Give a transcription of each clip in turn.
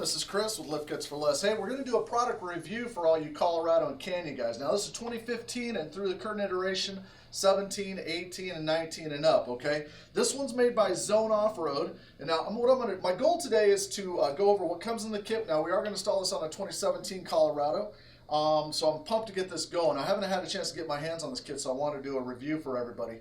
This is Chris with Lift Kits for Less. Hey, we're going to do a product review for all you Colorado and Canyon guys. Now, this is 2015 and through the current iteration, 17, 18, and 19 and up, okay? This one's made by Zone Offroad. And now, my goal today is to go over what comes in the kit. Now, we are going to install this on a 2017 Colorado. So I'm pumped to get this going. I haven't had a chance to get my hands on this kit, so I want to do a review for everybody.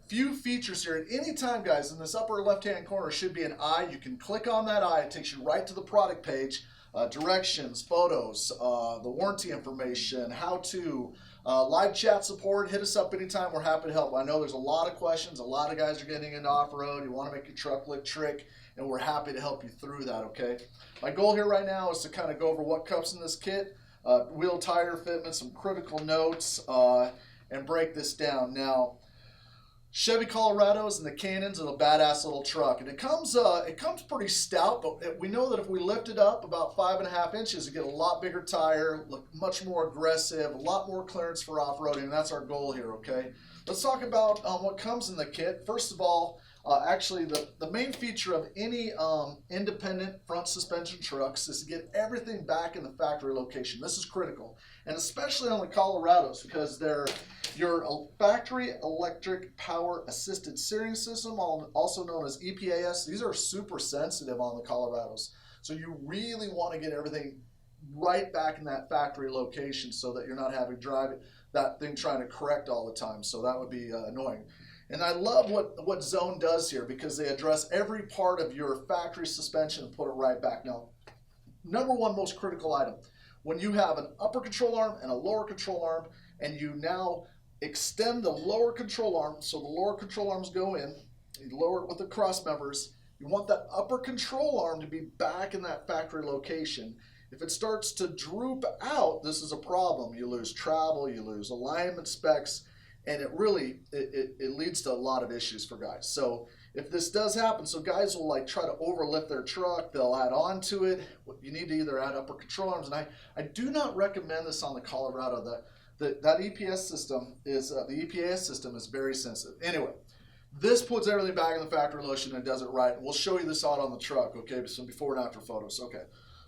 Few features here. At any time, guys, in this upper left-hand corner should be an eye. You can click on that eye. It takes you right to the product page. Directions, photos, the warranty information, how to, live chat support. Hit us up anytime. We're happy to help. I know there's a lot of questions. A lot of guys are getting into off-road. You want to make your truck look trick, and we're happy to help you through that, okay? My goal here right now is to kind of go over what comes in this kit, wheel tire fitment, some critical notes, and break this down. Now, Chevy Colorados and the Canyons are a badass little truck, and it comes pretty stout, but we know that if we lift it up about 5.5 inches, you get a lot bigger tire, look much more aggressive, a lot more clearance for off-roading, and that's our goal here, okay? Let's talk about what comes in the kit. First of all, actually the main feature of any independent front suspension trucks is to get everything back in the factory location. This is critical, and especially on the Colorados, because they're your factory electric power assisted steering system, also known as EPAS. These are super sensitive on the Colorados, so you really want to get everything right back in that factory location so that you're not having to drive that thing trying to correct all the time. So that would be annoying. And I love what Zone does here, because they address every part of your factory suspension and put it right back. Now, number one most critical item, when you have an upper control arm and a lower control arm, and you now extend the lower control arm, so the lower control arms go in, you lower it with the cross members, you want that upper control arm to be back in that factory location. If it starts to droop out, this is a problem. You lose travel, you lose alignment specs, and it leads to a lot of issues for guys. So if this does happen, so guys will like try to overlift their truck, they'll add on to it. You need to either add upper control arms, and I do not recommend this on the Colorado. That EPS system is, the EPA system is very sensitive. Anyway, this puts everything back in the factory location and does it right. We'll show you this out on the truck, okay? Some before and after photos, okay.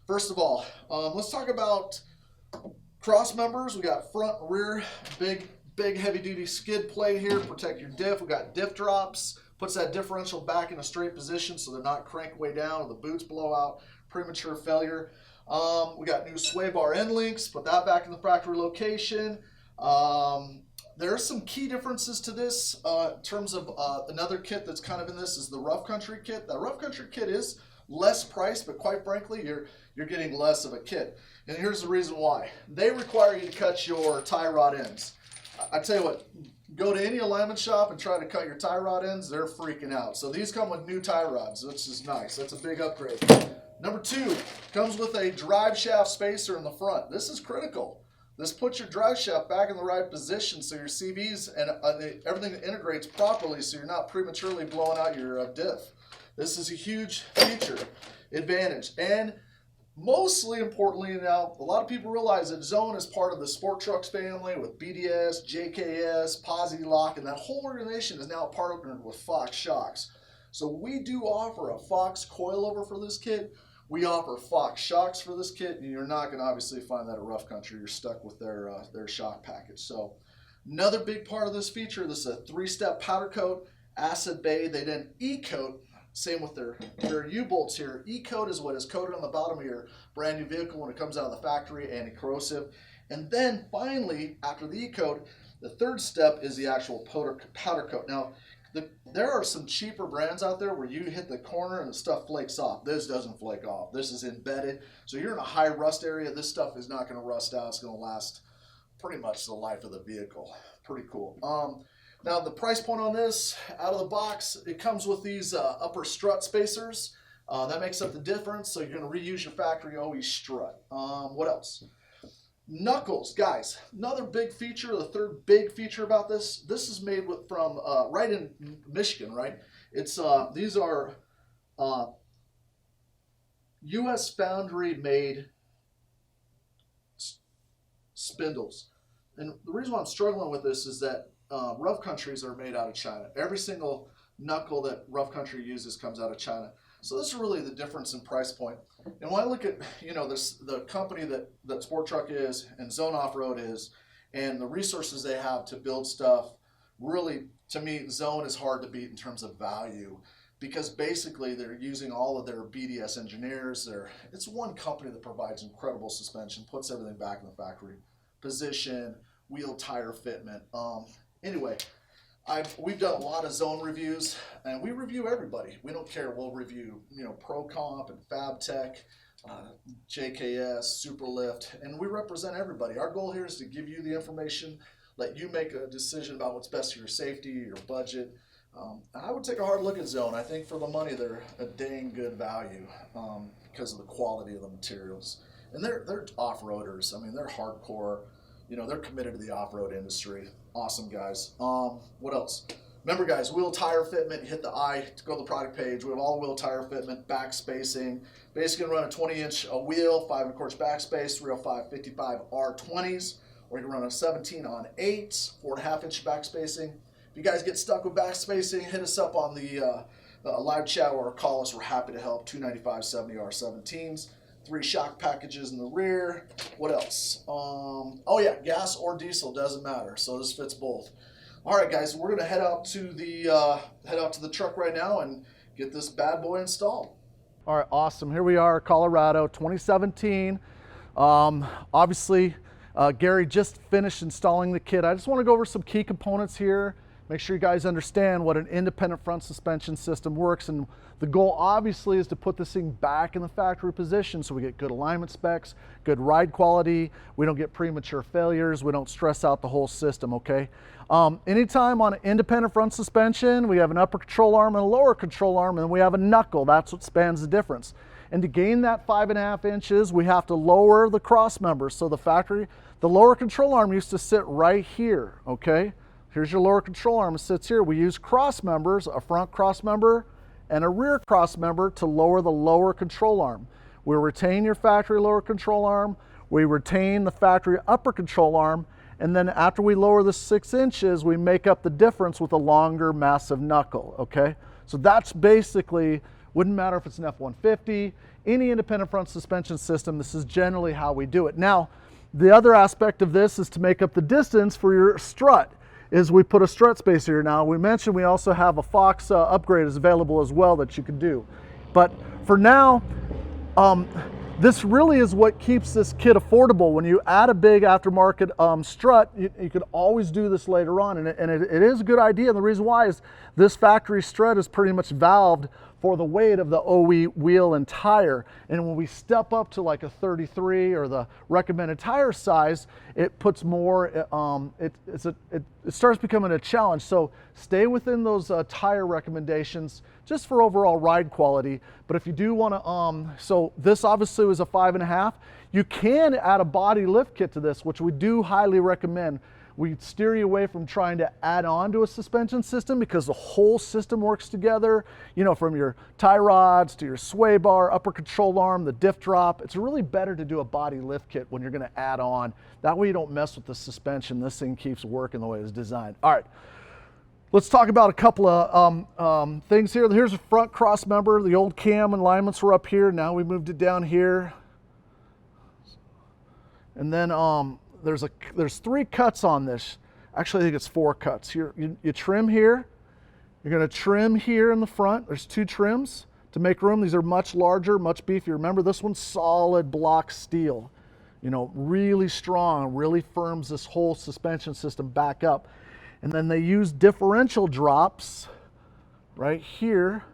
First of all, let's talk about cross members. We got front and rear, big heavy duty skid plate here, protect your diff. We got diff drops, puts that differential back in a straight position so they're not cranked way down or the boots blow out, premature failure. We got new sway bar end links, put that back in the factory location. There are some key differences to this in terms of another kit that's kind of in this is the Rough Country kit. The Rough Country kit is less priced, but quite frankly, you're getting less of a kit. And here's the reason why. They require you to cut your tie rod ends. I tell you what, go to any alignment shop and try to cut your tie rod ends, they're freaking out. So these come with new tie rods, which is nice. That's a big upgrade. Number two, comes with a drive shaft spacer in the front. This is critical. This puts your drive shaft back in the right position so your CVs and everything integrates properly so you're not prematurely blowing out your diff. This is a huge feature, advantage. And mostly importantly now, a lot of people realize that Zone is part of the Sport Trucks family with BDS, JKS, Posi Lock, and that whole organization is now partnered with Fox Shocks. So we do offer a Fox coilover for this kit. We offer Fox shocks for this kit, and you're not going to obviously find that at Rough Country. You're stuck with their shock package. So another big part of this feature, this is a 3-step powder coat, acid bay. They then e-coat. Same with their U-bolts here. E-coat is what is coated on the bottom of your brand new vehicle when it comes out of the factory, anti-corrosive. And then finally, after the e-coat, the third step is the actual powder coat. Now, there are some cheaper brands out there where you hit the corner and the stuff flakes off. This doesn't flake off. This is embedded. So you're in a high rust area. This stuff is not going to rust out. It's going to last pretty much the life of the vehicle. Pretty cool. Now the price point on this, out of the box, it comes with these upper strut spacers. That makes up the difference. So you're going to reuse your factory always strut. What else? Knuckles, guys, another big feature, the third big feature about this is made from right in Michigan, right? It's these are U.S. foundry made spindles. And the reason why I'm struggling with this is that Rough Countries are made out of China. Every single knuckle that Rough Country uses comes out of China. So this is really the difference in price point. And when I look at, you know, the company that Sport Truck is and Zone Off-Road is, and the resources they have to build stuff, really, to me, Zone is hard to beat in terms of value, because basically they're using all of their BDS engineers. It's one company that provides incredible suspension, puts everything back in the factory position, wheel tire fitment. Anyway, we've done a lot of Zone reviews, and we review everybody. We don't care. We'll review, you know, ProComp and FabTech, JKS, Superlift, and we represent everybody. Our goal here is to give you the information, let you make a decision about what's best for your safety, your budget. I would take a hard look at Zone. I think for the money, they're a dang good value because of the quality of the materials. And they're off-roaders. I mean, they're hardcore. You know, they're committed to the off-road industry. Awesome guys. What else? Remember, guys, wheel tire fitment. Hit the I to go to the product page. We have all wheel tire fitment, back spacing. Basically, run a 20-inch wheel, 5 1/4 backspace, 305 55 R20s, or you can run a 17 on 8s, 4 1/2-inch backspacing. If you guys get stuck with backspacing, hit us up on the live chat or call us. We're happy to help. 295 70 R17s, 3 shock packages in the rear. What else? Oh yeah, gas or diesel, doesn't matter. So this fits both. All right, guys, we're gonna head out to the truck right now and get this bad boy installed. All right, awesome. Here we are, Colorado, 2017. Obviously, Gary just finished installing the kit. I just want to go over some key components here. Make sure you guys understand what an independent front suspension system works, and the goal obviously is to put this thing back in the factory position so we get good alignment specs, good ride quality, we don't get premature failures, we don't stress out the whole system, okay? Anytime on an independent front suspension, we have an upper control arm and a lower control arm, and we have a knuckle. That's what spans the difference. And to gain that 5 1/2 inches, we have to lower the cross members. So the lower control arm used to sit right here, okay? Here's your lower control arm, it sits here. We use cross members, a front cross member and a rear cross member to lower the lower control arm. We retain your factory lower control arm, we retain the factory upper control arm, and then after we lower the 6 inches, we make up the difference with a longer, massive knuckle, okay? So that's basically, wouldn't matter if it's an F-150, any independent front suspension system, this is generally how we do it. Now, the other aspect of this is to make up the distance for your strut, is we put a strut spacer here. Now, we mentioned we also have a Fox upgrade is available as well that you can do. But for now, this really is what keeps this kit affordable. When you add a big aftermarket strut, you could always do this later on, and it is a good idea. And the reason why is this factory strut is pretty much valved for the weight of the OE wheel and tire. And when we step up to like a 33 or the recommended tire size, it puts more, it starts becoming a challenge. So stay within those tire recommendations just for overall ride quality. But if you do want to, so this obviously was a 5 1/2. You can add a body lift kit to this, which we do highly recommend. We steer you away from trying to add on to a suspension system because the whole system works together, you know, from your tie rods to your sway bar, upper control arm, the diff drop. It's really better to do a body lift kit when you're going to add on. That way you don't mess with the suspension. This thing keeps working the way it's designed. All right, let's talk about a couple of things here. Here's a front cross member. The old cam alignments were up here. Now we moved it down here. And then there's 3 cuts on this. Actually, I think it's 4 cuts. Here, you trim here. You're going to trim here in the front. There's 2 trims to make room. These are much larger, much beefier. Remember, this one's solid block steel. You know, really strong, really firms this whole suspension system back up. And then they use differential drops right here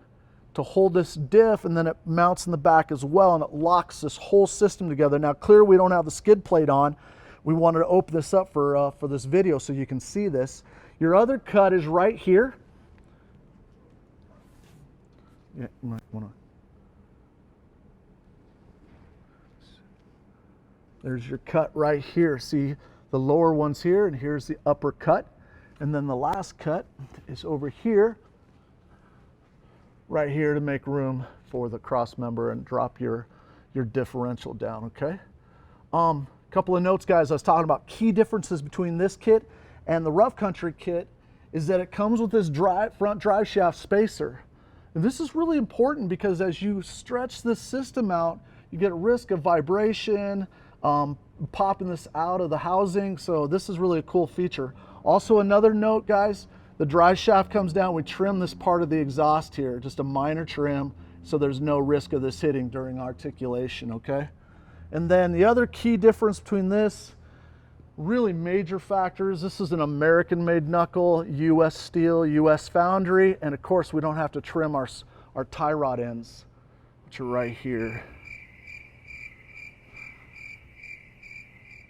to hold this diff, and then it mounts in the back as well, and it locks this whole system together. Now, clearly we don't have the skid plate on. We wanted to open this up for this video so you can see this. Your other cut is right here. Yeah, you might wanna. There's your cut right here. See, the lower one's here, and here's the upper cut. And then the last cut is over here, right here, to make room for the cross member and drop your differential down, okay? Couple of notes, guys. I was talking about key differences between this kit and the rough country kit is that it comes with this front drive shaft spacer. And this is really important because as you stretch this system out, you get a risk of vibration, popping this out of the housing. So this is really a cool feature. Also, another note, guys, the drive shaft comes down. We trim this part of the exhaust here, just a minor trim, so there's no risk of this hitting during articulation, okay? And then the other key difference between this, really major factors, this is an American-made knuckle, U.S. steel, U.S. foundry, and of course we don't have to trim our tie rod ends, which are right here.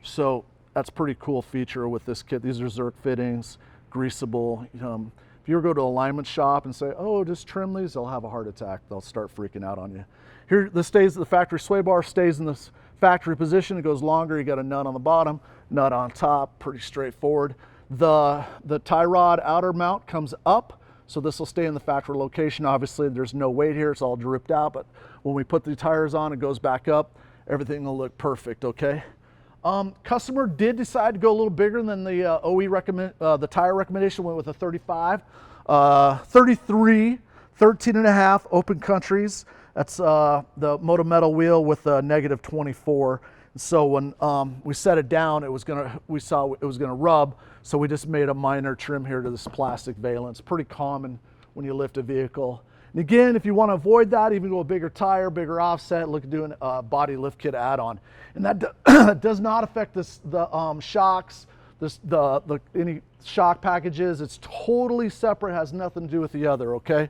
So that's a pretty cool feature with this kit. These are Zerk fittings, greasable. If you ever go to an alignment shop and say, oh, just trim these, they'll have a heart attack. They'll start freaking out on you. Here, this stays, the factory sway bar stays in this factory position. It goes longer. You got a nut on the bottom, nut on top, pretty straightforward. The tie rod outer mount comes up, so this will stay in the factory location. Obviously, there's no weight here. It's all dripped out, but when we put the tires on, it goes back up. Everything will look perfect, okay? Customer did decide to go a little bigger than the the tire recommendation, went with a 35, 33, 13.5 open countries. That's the Moto Metal wheel with a negative 24. So when we set it down, we saw it was gonna rub. So we just made a minor trim here to this plastic valance. Pretty common when you lift a vehicle. And again, if you want to avoid that, even go a bigger tire, bigger offset, look at doing a body lift kit add-on. And that does not affect the shocks, any shock packages. It's totally separate, has nothing to do with the other, okay?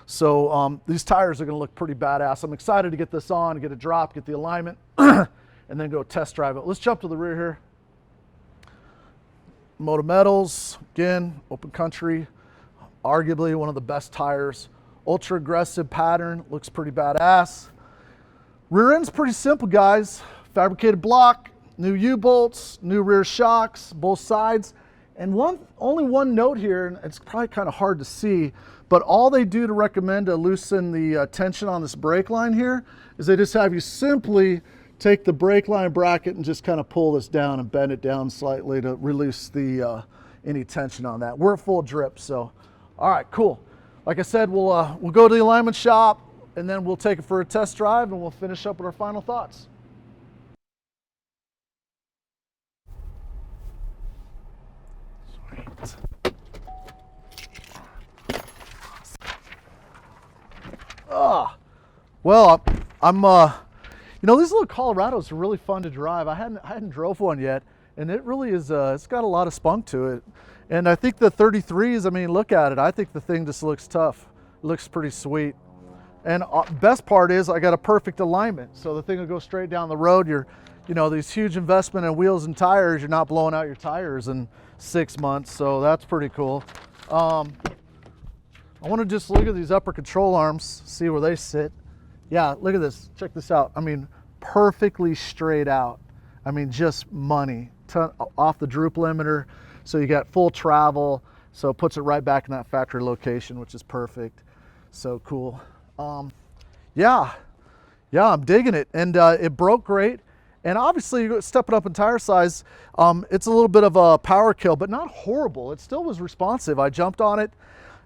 So these tires are going to look pretty badass. I'm excited to get this on, get a drop, get the alignment, and then go test drive it. Let's jump to the rear here. Moto Metals, again, open country, arguably one of the best tires. Ultra aggressive pattern, looks pretty badass. Rear end's pretty simple, guys. Fabricated block, new U-bolts, new rear shocks, both sides. And only one note here, and it's probably kind of hard to see, but all they do to recommend to loosen the tension on this brake line here is they just have you simply take the brake line bracket and just kind of pull this down and bend it down slightly to release the any tension on that. We're at full drip, so all right, cool. Like I said, we'll go to the alignment shop and then we'll take it for a test drive and we'll finish up with our final thoughts. Sweet. Well, I'm you know, these little Colorados are really fun to drive. I hadn't drove one yet, and it really is. It's got a lot of spunk to it. And I think the 33s, I mean, look at it. I think the thing just looks tough. It looks pretty sweet. And best part is I got a perfect alignment. So the thing will go straight down the road. You know, these huge investment in wheels and tires, you're not blowing out your tires in 6 months. So that's pretty cool. I want to just look at these upper control arms, see where they sit. Yeah, look at this. Check this out. I mean, perfectly straight out. I mean, just money. Off the droop limiter. So you got full travel, so it puts it right back in that factory location, which is perfect. So cool. Yeah, I'm digging it. And it broke great. And obviously, stepping up in tire size, it's a little bit of a power kill, but not horrible. It still was responsive. I jumped on it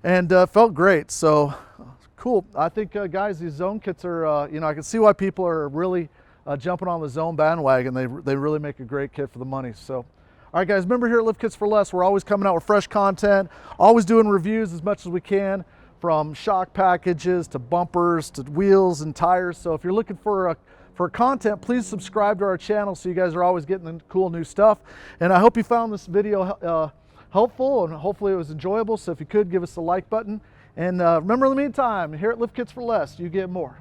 and felt great. So cool. I think, guys, these zone kits are, you know, I can see why people are really jumping on the zone bandwagon. They really make a great kit for the money. So. All right, guys, remember here at Lift Kits for Less, we're always coming out with fresh content, always doing reviews as much as we can, from shock packages to bumpers to wheels and tires. So if you're looking for content, please subscribe to our channel so you guys are always getting the cool new stuff. And I hope you found this video helpful, and hopefully it was enjoyable. So if you could, give us a like button. And remember, in the meantime, here at Lift Kits for Less, you get more.